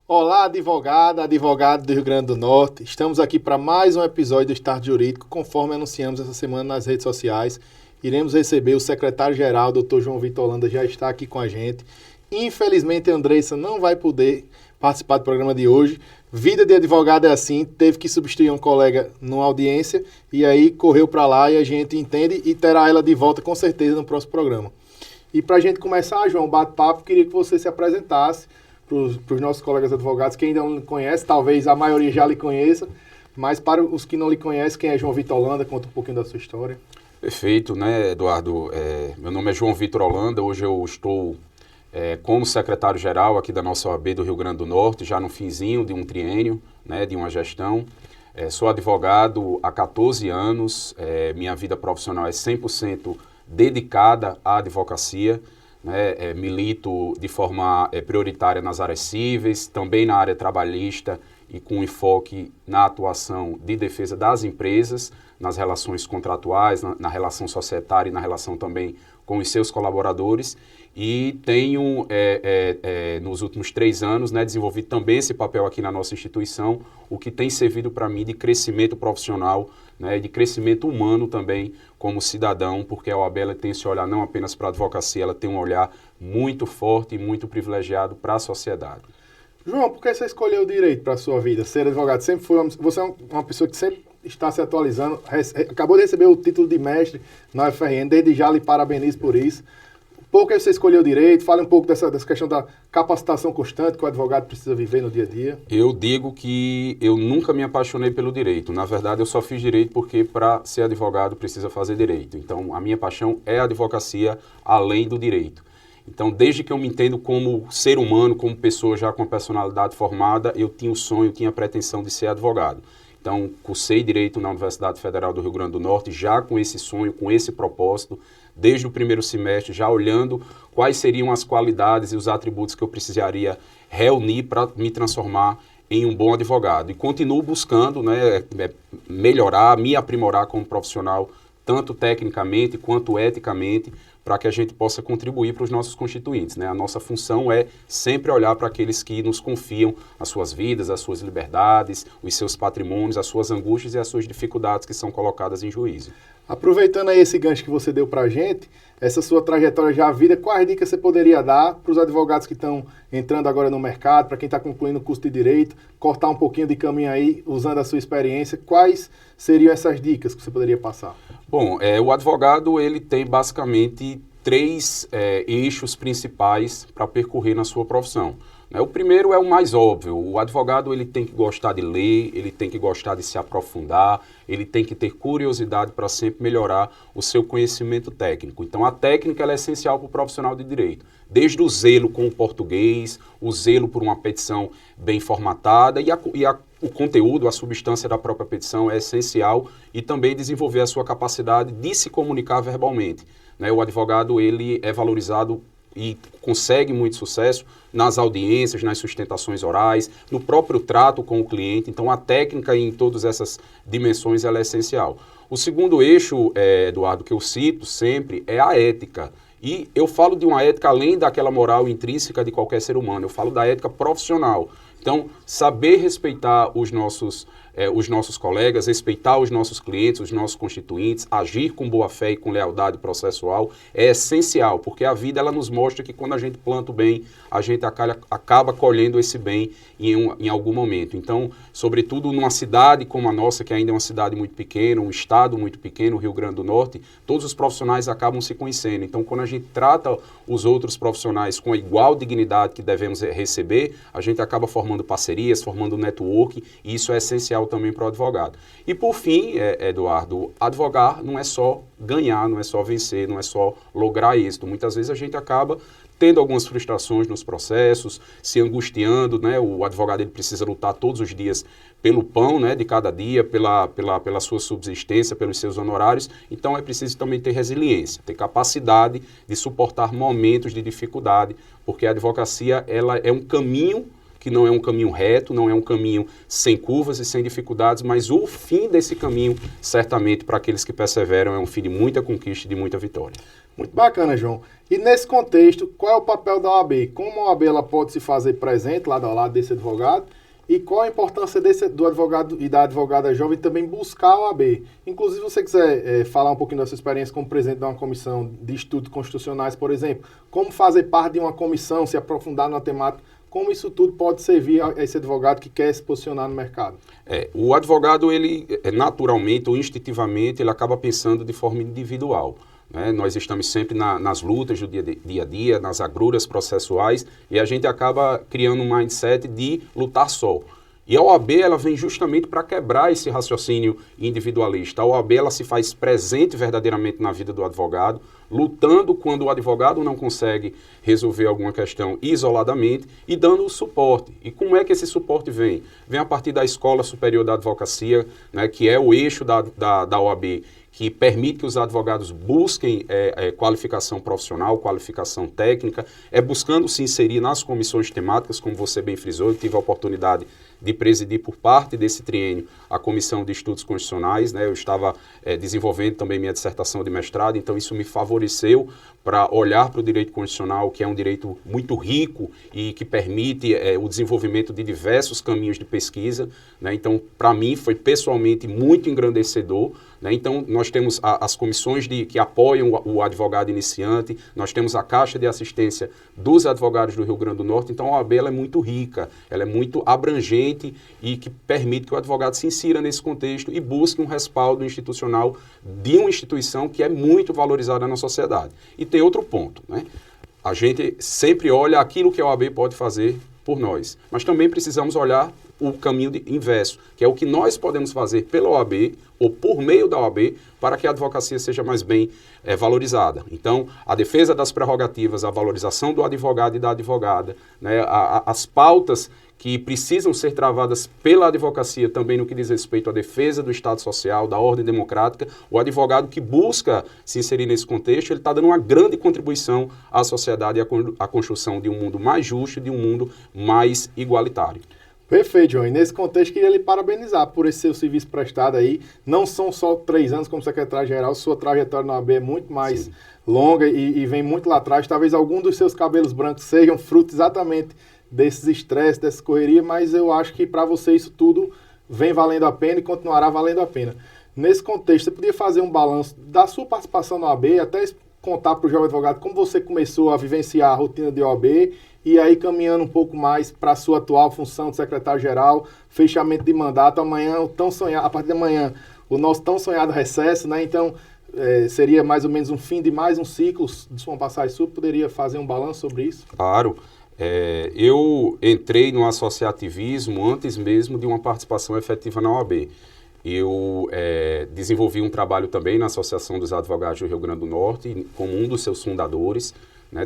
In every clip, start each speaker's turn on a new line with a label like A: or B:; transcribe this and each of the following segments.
A: Olá, advogada, advogado do Rio Grande do Norte. Estamos aqui para mais um episódio do Start Jurídico, conforme anunciamos essa semana nas redes sociais. Iremos receber o secretário-geral, Dr. João Vitor Holanda, já está aqui com a gente. Infelizmente, a Andressa não vai poder participar do programa de hoje. Vida de advogado é assim, teve que substituir um colega numa audiência e aí correu para lá e a gente entende e terá ela de volta com certeza no próximo programa. E para a gente começar, João, o bate-papo, queria que você se apresentasse para os nossos colegas advogados que ainda não lhe conhecem, talvez a maioria já lhe conheça, mas para os que não lhe conhecem, quem é João Vitor Holanda? Conta um pouquinho da sua história.
B: Perfeito, né, Eduardo? Meu nome é João Vitor Holanda, hoje eu estou como secretário-geral aqui da nossa OAB do Rio Grande do Norte, já no finzinho de um triênio, né, de uma gestão. Sou advogado há 14 anos, minha vida profissional é 100% dedicada à advocacia. Milito de forma prioritária nas áreas cíveis, também na área trabalhista e com enfoque na atuação de defesa das empresas, nas relações contratuais, na relação societária e na relação também com os seus colaboradores. E tenho, nos últimos 3 anos, desenvolvido também esse papel aqui na nossa instituição, o que tem servido para mim de crescimento profissional, de crescimento humano também como cidadão, porque a OAB tem esse olhar não apenas para a advocacia, ela tem um olhar muito forte e muito privilegiado para a sociedade.
A: João, por que você escolheu o direito para a sua vida? Ser advogado sempre foi você é uma pessoa que sempre está se atualizando, acabou de receber o título de mestre na UFRN, desde já lhe parabenizo por isso. Por que você escolheu o direito? Fale um pouco dessa questão da capacitação constante que o advogado precisa viver no dia a dia.
B: Eu digo que eu nunca me apaixonei pelo direito. Na verdade, eu só fiz direito porque para ser advogado precisa fazer direito. Então, a minha paixão é a advocacia além do direito. Então, desde que eu me entendo como ser humano, como pessoa já com a personalidade formada, eu tinha o sonho, tinha a pretensão de ser advogado. Então, cursei Direito na Universidade Federal do Rio Grande do Norte, já com esse sonho, com esse propósito, desde o primeiro semestre, já olhando quais seriam as qualidades e os atributos que eu precisaria reunir para me transformar em um bom advogado. E continuo buscando melhorar, me aprimorar como profissional, tanto tecnicamente quanto eticamente, para que a gente possa contribuir para os nossos constituintes. A nossa função é sempre olhar para aqueles que nos confiam as suas vidas, as suas liberdades, os seus patrimônios, as suas angústias e as suas dificuldades que são colocadas em juízo.
A: Aproveitando aí esse gancho que você deu para a gente, essa sua trajetória já vida, quais dicas você poderia dar para os advogados que estão entrando agora no mercado, para quem está concluindo o curso de Direito, cortar um pouquinho de caminho aí, usando a sua experiência, quais seriam essas dicas que você poderia passar?
B: Bom, o advogado ele tem basicamente 3 eixos principais para percorrer na sua profissão. O primeiro é o mais óbvio, o advogado ele tem que gostar de ler, ele tem que gostar de se aprofundar, ele tem que ter curiosidade para sempre melhorar o seu conhecimento técnico. Então a técnica ela é essencial para o profissional de direito, desde o zelo com o português, o zelo por uma petição bem formatada o conteúdo, a substância da própria petição é essencial e também desenvolver a sua capacidade de se comunicar verbalmente. O advogado ele é valorizado e consegue muito sucesso nas audiências, nas sustentações orais, no próprio trato com o cliente. Então, a técnica em todas essas dimensões ela é essencial. O segundo eixo, Eduardo, que eu cito sempre, é a ética. E eu falo de uma ética além daquela moral intrínseca de qualquer ser humano. Eu falo da ética profissional. Então, saber respeitar os nossos colegas, respeitar os nossos clientes, os nossos constituintes, agir com boa fé e com lealdade processual é essencial, porque a vida ela nos mostra que quando a gente planta o bem, a gente acaba colhendo esse bem em algum momento. Então, sobretudo numa cidade como a nossa, que ainda é uma cidade muito pequena, um estado muito pequeno, o Rio Grande do Norte, todos os profissionais acabam se conhecendo. Então, quando a gente trata os outros profissionais com a igual dignidade que devemos receber, a gente acaba formando parcerias, formando network, e isso é essencial também para o advogado. E por fim, Eduardo, advogar não é só ganhar, não é só vencer, não é só lograr êxito. Muitas vezes a gente acaba tendo algumas frustrações nos processos, se angustiando, O advogado ele precisa lutar todos os dias pelo pão, de cada dia, pela sua subsistência, pelos seus honorários. Então é preciso também ter resiliência, ter capacidade de suportar momentos de dificuldade, porque a advocacia ela é um caminho que não é um caminho reto, não é um caminho sem curvas e sem dificuldades, mas o fim desse caminho, certamente, para aqueles que perseveram, é um fim de muita conquista e de muita vitória.
A: Muito bacana, João. E nesse contexto, qual é o papel da OAB? Como a OAB ela pode se fazer presente lado ao lado desse advogado? E qual a importância do advogado e da advogada jovem também buscar a OAB? Inclusive, se você quiser falar um pouquinho da sua experiência como presidente de uma comissão de estudos constitucionais, por exemplo, como fazer parte de uma comissão, se aprofundar na temática, como isso tudo pode servir a esse advogado que quer se posicionar no mercado?
B: O advogado, ele naturalmente ou instintivamente, ele acaba pensando de forma individual. Nós estamos sempre nas lutas do dia a dia, nas agruras processuais, e a gente acaba criando um mindset de lutar só. E a OAB ela vem justamente para quebrar esse raciocínio individualista. A OAB ela se faz presente verdadeiramente na vida do advogado, lutando quando o advogado não consegue resolver alguma questão isoladamente e dando o suporte. E como é que esse suporte vem? Vem a partir da Escola Superior da Advocacia, que é o eixo da OAB, que permite que os advogados busquem qualificação profissional, qualificação técnica, buscando se inserir nas comissões temáticas, como você bem frisou. Eu tive a oportunidade de presidir por parte desse triênio a Comissão de Estudos Constitucionais, Eu estava desenvolvendo também minha dissertação de mestrado, então isso me favoreceu para olhar para o direito constitucional, que é um direito muito rico e que permite o desenvolvimento de diversos caminhos de pesquisa, Então, para mim, foi pessoalmente muito engrandecedor, Então, nós temos as comissões que apoiam o advogado iniciante, nós temos a Caixa de Assistência dos Advogados do Rio Grande do Norte, então a OAB ela é muito rica, ela é muito abrangente e que permite que o advogado se insira nesse contexto e busque um respaldo institucional de uma instituição que é muito valorizada na sociedade. E tem outro ponto, A gente sempre olha aquilo que a OAB pode fazer por nós, mas também precisamos olhar o caminho inverso, que é o que nós podemos fazer pela OAB ou por meio da OAB para que a advocacia seja mais bem valorizada. Então, a defesa das prerrogativas, a valorização do advogado e da advogada, as pautas que precisam ser travadas pela advocacia também no que diz respeito à defesa do Estado Social, da ordem democrática, o advogado que busca se inserir nesse contexto, ele está dando uma grande contribuição à sociedade e à construção de um mundo mais justo e de um mundo mais igualitário.
A: Perfeito, João. E nesse contexto, queria lhe parabenizar por esse seu serviço prestado aí. Não são só 3 anos como secretário-geral, sua trajetória na OAB é muito mais longa e vem muito lá atrás. Talvez algum dos seus cabelos brancos sejam fruto exatamente desses estresses, dessa correria, mas eu acho que para você isso tudo vem valendo a pena e continuará valendo a pena. Nesse contexto, você podia fazer um balanço da sua participação na OAB, até contar para o jovem advogado como você começou a vivenciar a rotina de OAB e aí caminhando um pouco mais para a sua atual função de secretário-geral, fechamento de mandato, amanhã, a partir de amanhã, o nosso tão sonhado recesso, Então, seria mais ou menos um fim de mais um ciclo de sua passagem sua. Poderia fazer um balanço sobre isso?
B: Claro. Eu entrei no associativismo antes mesmo de uma participação efetiva na OAB. Eu desenvolvi um trabalho também na Associação dos Advogados do Rio Grande do Norte, como um dos seus fundadores.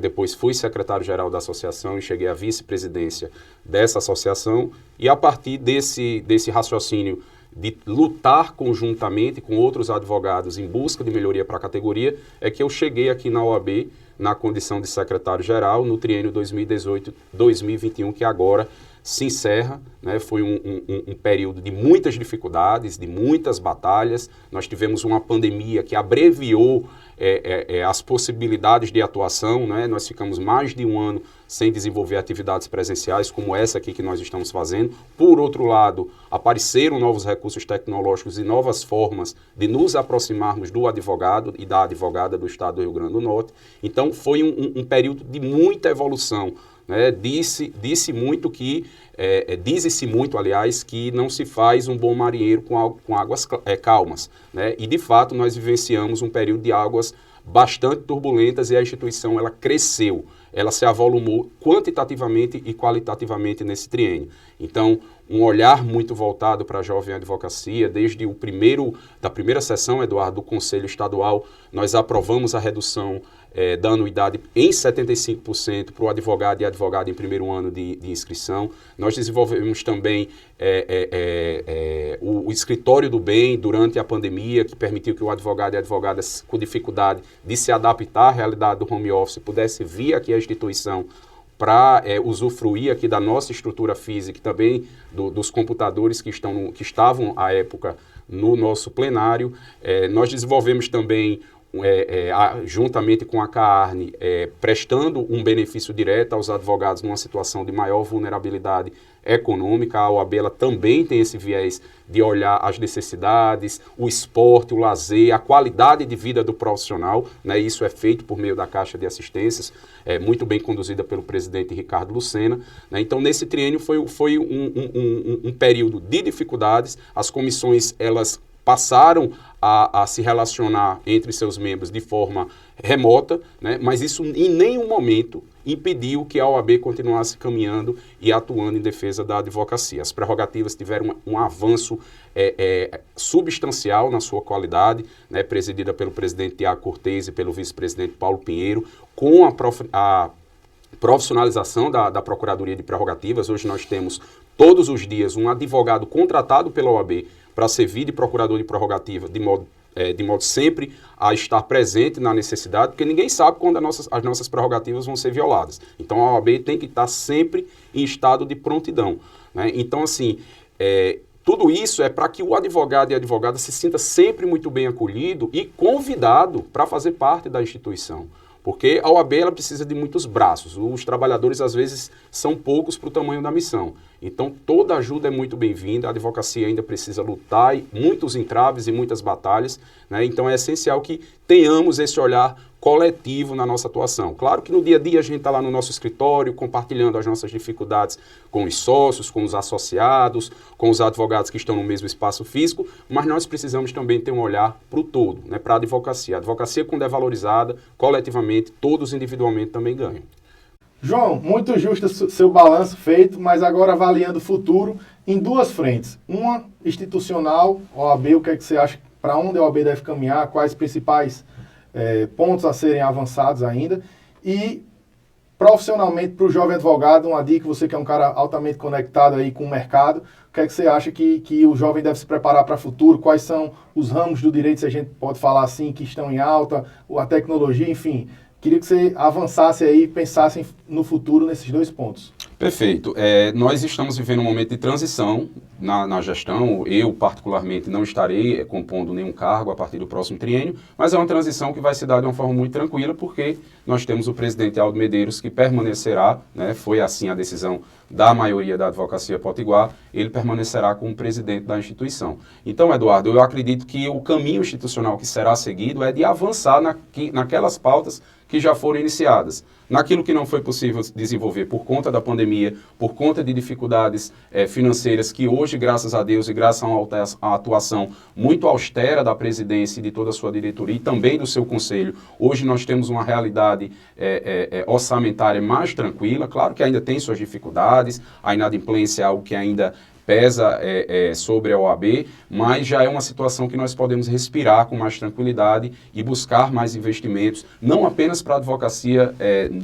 B: Depois fui secretário-geral da associação e cheguei à vice-presidência dessa associação. E a partir desse raciocínio de lutar conjuntamente com outros advogados em busca de melhoria para a categoria, é que eu cheguei aqui na OAB na condição de secretário-geral no triênio 2018-2021, que agora se encerra. Foi um período de muitas dificuldades, de muitas batalhas. Nós tivemos uma pandemia que abreviou as possibilidades de atuação, Nós ficamos mais de um ano sem desenvolver atividades presenciais, como essa aqui que nós estamos fazendo. Por outro lado, apareceram novos recursos tecnológicos e novas formas de nos aproximarmos do advogado e da advogada do Estado do Rio Grande do Norte. Então, foi um período de muita evolução. Diz-se muito, aliás, que não se faz um bom marinheiro com águas calmas. E, de fato, nós vivenciamos um período de águas bastante turbulentas e a instituição ela cresceu, ela se avolumou quantitativamente e qualitativamente nesse triênio. Então, um olhar muito voltado para a jovem advocacia, desde da primeira sessão, Eduardo, do Conselho Estadual, nós aprovamos a redução da anuidade em 75% para o advogado e advogada em primeiro ano de inscrição. Nós desenvolvemos também o escritório do bem durante a pandemia, que permitiu que o advogado e a advogada com dificuldade de se adaptar à realidade do home office pudesse vir aqui à instituição para usufruir aqui da nossa estrutura física e também dos computadores que estavam à época no nosso plenário. Nós desenvolvemos também juntamente com a CARNE, prestando um benefício direto aos advogados numa situação de maior vulnerabilidade econômica. A OAB ela também tem esse viés de olhar as necessidades, o esporte, o lazer, a qualidade de vida do profissional, né? Isso é feito por meio da Caixa de Assistências, muito bem conduzida pelo presidente Ricardo Lucena, né? Então, nesse triênio foi um período de dificuldades. As comissões, elas passaram a se relacionar entre seus membros de forma remota, né? Mas isso em nenhum momento impediu que a OAB continuasse caminhando e atuando em defesa da advocacia. As prerrogativas tiveram um avanço substancial na sua qualidade, né? Presidida pelo presidente Tiago Cortez e pelo vice-presidente Paulo Pinheiro, com a profissionalização da Procuradoria de Prerrogativas. Hoje nós temos todos os dias um advogado contratado pela OAB para servir de procurador de prerrogativa, de modo sempre a estar presente na necessidade, porque ninguém sabe quando as nossas prerrogativas vão ser violadas. Então, a OAB tem que estar sempre em estado de prontidão, né? Então, assim, tudo isso é para que o advogado e a advogada se sinta sempre muito bem acolhido e convidado para fazer parte da instituição. Porque a OAB ela precisa de muitos braços. Os trabalhadores, às vezes, são poucos para o tamanho da missão. Então, toda ajuda é muito bem-vinda. A advocacia ainda precisa lutar, muitos entraves e muitas batalhas, né? Então, é essencial que tenhamos esse olhar coletivo na nossa atuação. Claro que no dia a dia a gente está lá no nosso escritório, compartilhando as nossas dificuldades com os sócios, com os associados, com os advogados que estão no mesmo espaço físico, mas nós precisamos também ter um olhar para o todo, né, para a advocacia. A advocacia, quando é valorizada, coletivamente, todos individualmente também ganham.
A: João, muito justo seu balanço feito, mas agora avaliando o futuro em duas frentes. Uma institucional, OAB, o que é que você acha, para onde a OAB deve caminhar, quais principais pontos a serem avançados ainda, e profissionalmente para o jovem advogado, uma dica, você que é um cara altamente conectado aí com o mercado, o que é que você acha que o jovem deve se preparar para o futuro, quais são os ramos do direito, se a gente pode falar assim, que estão em alta, a tecnologia, enfim. Queria que você avançasse aí e pensasse no futuro nesses dois pontos.
B: Perfeito. Nós estamos vivendo um momento de transição na gestão. Eu, particularmente, não estarei compondo nenhum cargo a partir do próximo triênio, mas é uma transição que vai se dar de uma forma muito tranquila, porque nós temos o presidente Aldo Medeiros, que permanecerá, né, foi assim a decisão da maioria da advocacia potiguar, ele permanecerá como presidente da instituição. Então, Eduardo, eu acredito que o caminho institucional que será seguido é de avançar naquelas pautas que já foram iniciadas. Naquilo que não foi possível desenvolver por conta da pandemia, por conta de dificuldades financeiras que hoje, graças a Deus e graças a uma atuação muito austera da presidência e de toda a sua diretoria e também do seu conselho, hoje nós temos uma realidade orçamentária mais tranquila. Claro que ainda tem suas dificuldades, a inadimplência é algo que ainda pesa sobre a OAB, mas já é uma situação que nós podemos respirar com mais tranquilidade e buscar mais investimentos, não apenas para a advocacia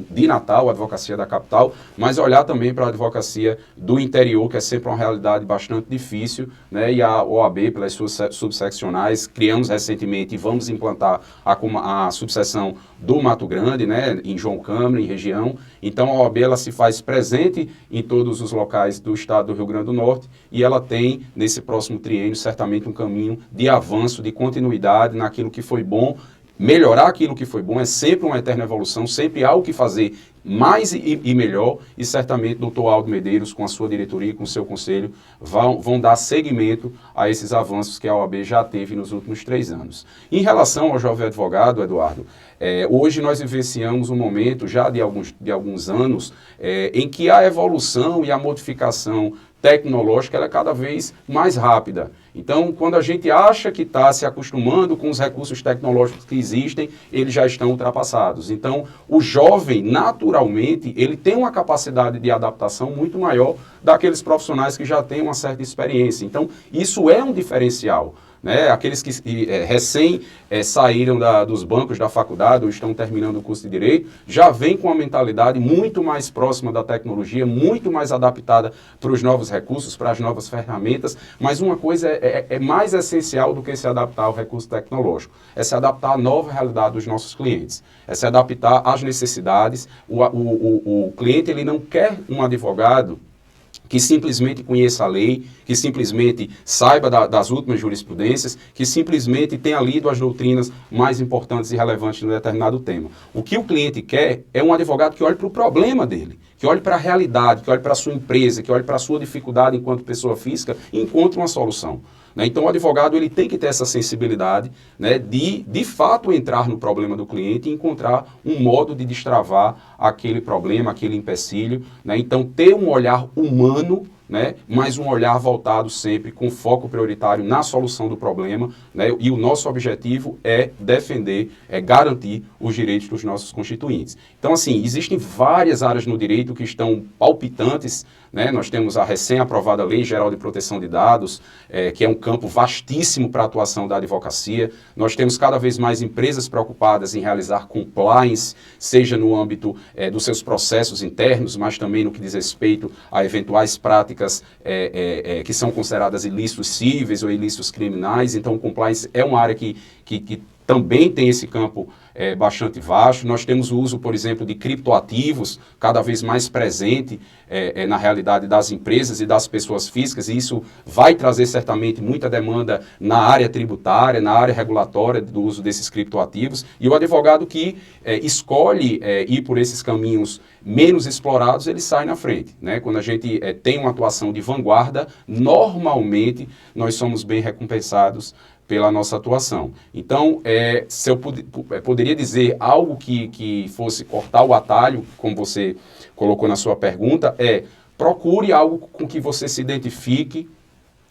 B: de Natal, a advocacia da capital, mas olhar também para a advocacia do interior, que é sempre uma realidade bastante difícil, né? E a OAB, pelas suas subseccionais, criamos recentemente e vamos implantar a subseção do Mato Grande, né? Em João Câmara, em região. Então a OAB ela se faz presente em todos os locais do estado do Rio Grande do Norte, e ela tem, nesse próximo triênio, certamente um caminho de avanço, de continuidade naquilo que foi bom. Melhorar aquilo que foi bom é sempre uma eterna evolução, sempre há o que fazer mais e melhor, e certamente o doutor Aldo Medeiros, com a sua diretoria, com o seu conselho, vão dar seguimento a esses avanços que a OAB já teve nos últimos 3 anos. Em relação ao jovem advogado, Eduardo, hoje nós vivenciamos um momento, já de alguns anos, em que a evolução e a modificação tecnológica ela é cada vez mais rápida. Então, quando a gente acha que está se acostumando com os recursos tecnológicos que existem, eles já estão ultrapassados. Então, o jovem, naturalmente, ele tem uma capacidade de adaptação muito maior daqueles profissionais que já têm uma certa experiência. Então, isso é um diferencial, né? Aqueles que recém saíram dos bancos da faculdade ou estão terminando o curso de Direito, já vêm com uma mentalidade muito mais próxima da tecnologia, muito mais adaptada para os novos recursos, para as novas ferramentas, mas uma coisa é mais essencial do que se adaptar ao recurso tecnológico, é se adaptar à nova realidade dos nossos clientes, é se adaptar às necessidades. O cliente ele não quer um advogado que simplesmente conheça a lei, que simplesmente saiba das últimas jurisprudências, que simplesmente tenha lido as doutrinas mais importantes e relevantes de um determinado tema. O que o cliente quer é um advogado que olhe para o problema dele, que olhe para a realidade, que olhe para a sua empresa, que olhe para a sua dificuldade enquanto pessoa física e encontre uma solução. Então, o advogado ele tem que ter essa sensibilidade, né, de fato entrar no problema do cliente e encontrar um modo de destravar aquele problema, aquele empecilho. Né? Então, ter um olhar humano, né, mas um olhar voltado sempre com foco prioritário na solução do problema, né, e o nosso objetivo é defender, é garantir os direitos dos nossos constituintes. Então, assim, existem várias áreas no direito que estão palpitantes, né? Nós temos a recém-aprovada Lei Geral de Proteção de Dados, que é um campo vastíssimo para a atuação da advocacia. Nós temos cada vez mais empresas preocupadas em realizar compliance, seja no âmbito dos seus processos internos, mas também no que diz respeito a eventuais práticas que são consideradas ilícitos cíveis ou ilícitos criminais. Então, o compliance é uma área que também tem esse campo bastante vasto. Nós temos o uso, por exemplo, de criptoativos cada vez mais presente na realidade das empresas e das pessoas físicas, e isso vai trazer certamente muita demanda na área tributária, na área regulatória do uso desses criptoativos, e o advogado que escolhe ir por esses caminhos menos explorados, ele sai na frente. Né? Quando a gente tem uma atuação de vanguarda, normalmente nós somos bem recompensados pela nossa atuação. Então, se eu poderia dizer algo que fosse cortar o atalho, como você colocou na sua pergunta, procure algo com que você se identifique,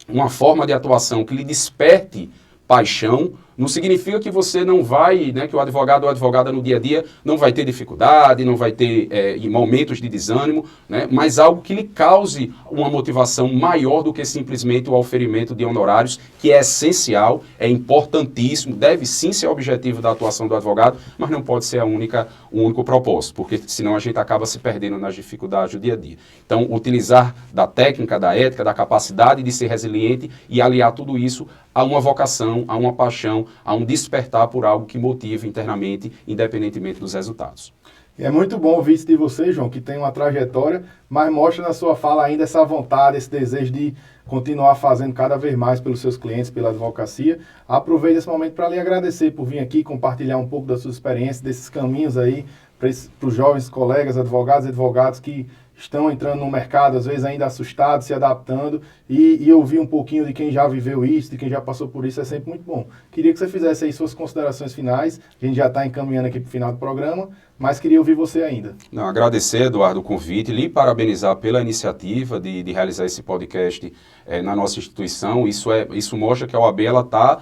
B: uma forma de atuação que lhe desperte paixão. Não significa que você não vai, né, que o advogado ou a advogada no dia a dia não vai ter dificuldade, não vai ter momentos de desânimo, né, mas algo que lhe cause uma motivação maior do que simplesmente o oferimento de honorários, que é essencial, é importantíssimo, deve sim ser o objetivo da atuação do advogado, mas não pode ser o único propósito, porque senão a gente acaba se perdendo nas dificuldades do dia a dia. Então, utilizar da técnica, da ética, da capacidade de ser resiliente e aliar tudo isso a uma vocação, a uma paixão, a um despertar por algo que motive internamente, independentemente dos resultados.
A: E é muito bom ouvir isso de você, João, que tem uma trajetória, mas mostra na sua fala ainda essa vontade, esse desejo de continuar fazendo cada vez mais pelos seus clientes, pela advocacia. Aproveito esse momento para lhe agradecer por vir aqui compartilhar um pouco da sua experiência, desses caminhos aí para os jovens colegas, advogados e advogados que estão entrando no mercado, às vezes ainda assustados, se adaptando, e ouvir um pouquinho de quem já viveu isso, de quem já passou por isso, é sempre muito bom. Queria que você fizesse aí suas considerações finais, a gente já está encaminhando aqui para o final do programa, mas queria ouvir você ainda.
B: Não, agradecer, Eduardo, o convite, lhe parabenizar pela iniciativa de realizar esse podcast na nossa instituição. Isso mostra que a OAB está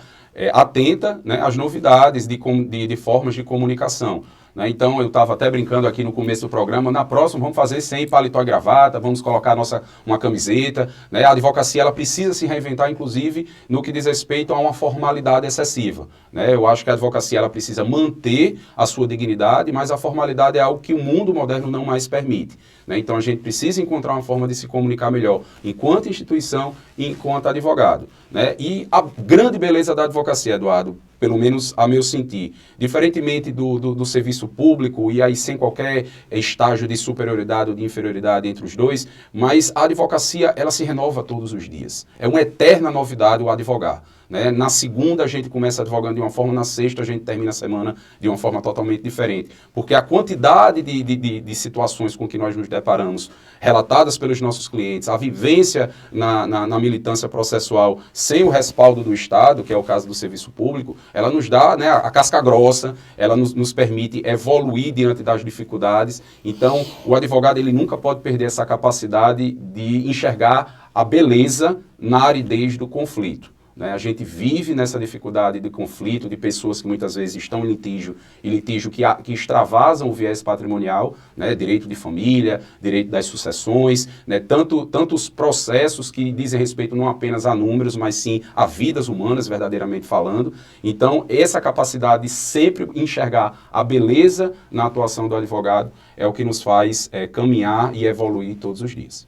B: atenta, né, às novidades de formas de comunicação. Né? Então, eu estava até brincando aqui no começo do programa, na próxima vamos fazer sem paletó e gravata, vamos colocar uma camiseta. Né? A advocacia ela precisa se reinventar, inclusive, no que diz respeito a uma formalidade excessiva. Né? Eu acho que a advocacia ela precisa manter a sua dignidade, mas a formalidade é algo que o mundo moderno não mais permite. Né? Então, a gente precisa encontrar uma forma de se comunicar melhor, enquanto instituição e enquanto advogado. Né? E a grande beleza da advocacia, Eduardo, pelo menos a meu sentir, diferentemente do serviço público, e aí sem qualquer estágio de superioridade ou de inferioridade entre os dois, mas a advocacia ela se renova todos os dias. É uma eterna novidade o advogar. Né? Na segunda a gente começa advogando de uma forma, na sexta a gente termina a semana de uma forma totalmente diferente. Porque a quantidade de situações com que nós nos deparamos, relatadas pelos nossos clientes, a vivência na militância processual sem o respaldo do Estado, que é o caso do serviço público, ela nos dá, né, a casca grossa, ela nos permite evoluir diante das dificuldades. Então, o advogado ele nunca pode perder essa capacidade de enxergar a beleza na aridez do conflito. Né? A gente vive nessa dificuldade de conflito, de pessoas que muitas vezes estão em litígio, e litígio que extravasam o viés patrimonial, né? Direito de família, direito das sucessões, né? Tantos processos que dizem respeito não apenas a números, mas sim a vidas humanas, verdadeiramente falando. Então, essa capacidade de sempre enxergar a beleza na atuação do advogado é o que nos faz caminhar e evoluir todos os dias.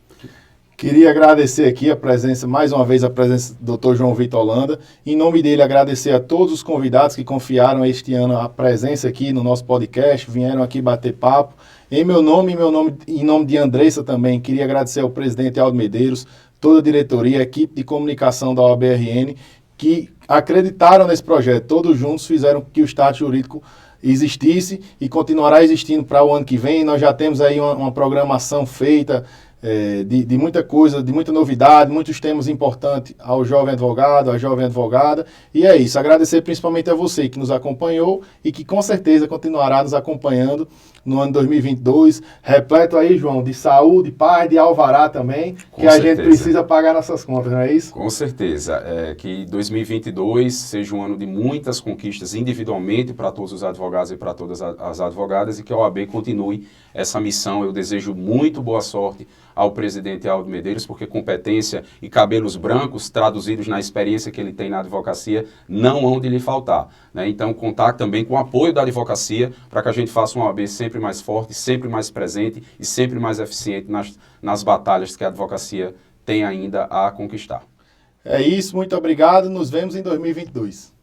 A: Queria agradecer aqui a presença, mais uma vez, a presença do Dr. João Vitor Holanda. Em nome dele, agradecer a todos os convidados que confiaram este ano a presença aqui no nosso podcast, vieram aqui bater papo. Em meu nome, em nome de Andressa também, queria agradecer ao presidente Aldo Medeiros, toda a diretoria, a equipe de comunicação da OAB-RN, que acreditaram nesse projeto. Todos juntos fizeram que o Estado Jurídico existisse e continuará existindo para o ano que vem. Nós já temos aí uma programação feita, de muita coisa, de muita novidade, muitos temas importantes ao jovem advogado, à jovem advogada. E é isso, agradecer principalmente a você que nos acompanhou e que com certeza continuará nos acompanhando no ano 2022, repleto aí, João, de saúde, paz, de alvará também,
B: Com
A: que a
B: certeza.
A: gente precisa pagar nossas contas, não é isso?
B: Com certeza. Que 2022 seja um ano de muitas conquistas individualmente para todos os advogados e para todas as advogadas e que a OAB continue essa missão. Eu desejo muito boa sorte ao presidente Aldo Medeiros, porque competência e cabelos brancos, traduzidos na experiência que ele tem na advocacia, não hão de lhe faltar, né? Então, contar também com o apoio da advocacia para que a gente faça uma OAB sempre mais forte, sempre mais presente e sempre mais eficiente nas batalhas que a advocacia tem ainda a conquistar.
A: É isso, muito obrigado, nos vemos em 2022.